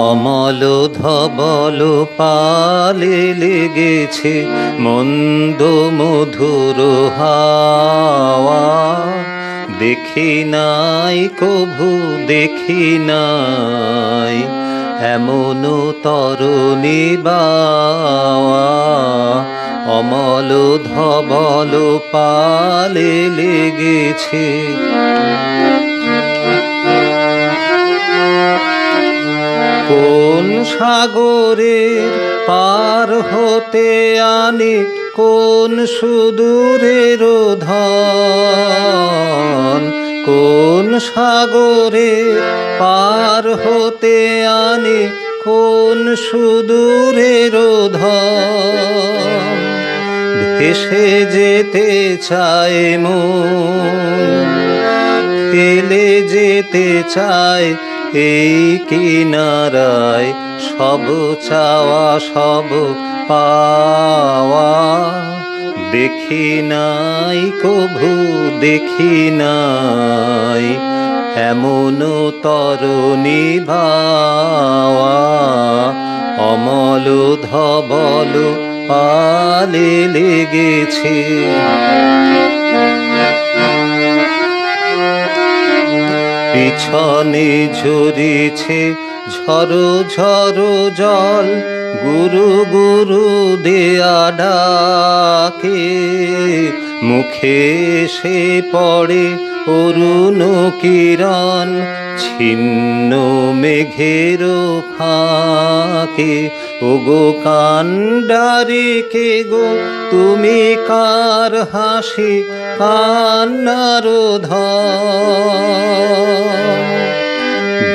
অমল ধবল পালে লেগেছে মন্দ মধুর হাওয়া। দেখি নাই কভু দেখি নাই এমন তরুণী বাওয়া। অমল ধবল পালে লেগেছে। কোন সাগরের পার হতে আনে কোন সুদূরের ধন। কোন সাগরের পার হতে আনে কোন সুদূরের ধন। ভেসে যেতে চায় মন, ফেলে যেতে চায় এই কিনারায় সব চাওয়া সব পাওয়া। দেখি নাই কভু দেখি নাই এমন তরুণী বাওয়া। অমল ধবল পালে লেগেছে। পিছনে ঝরেছে ঝরো ঝরো জল, গুরু গুরু দেয়া ডাকে। মুখে এসে পড়ে অরুণ কিরণ, ছিন্ন মেঘের ফাঁকে। ওগো কান্ডারে কে গো তুমি কার হাসি কান্নার ধন।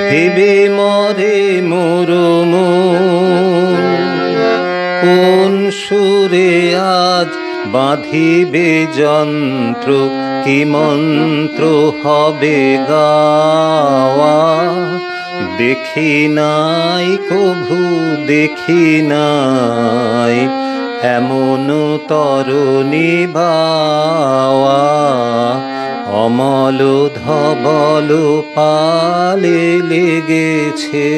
ভেবে মরে মোর মন, কোন সুরে আজ বাঁধিবে যন্ত্র, কি মন্ত্র হবে গাওয়া। দেখি নাই কভু দেখি নাই এমন তরুণী বাওয়া। অমল ধবল পালে লেগেছে।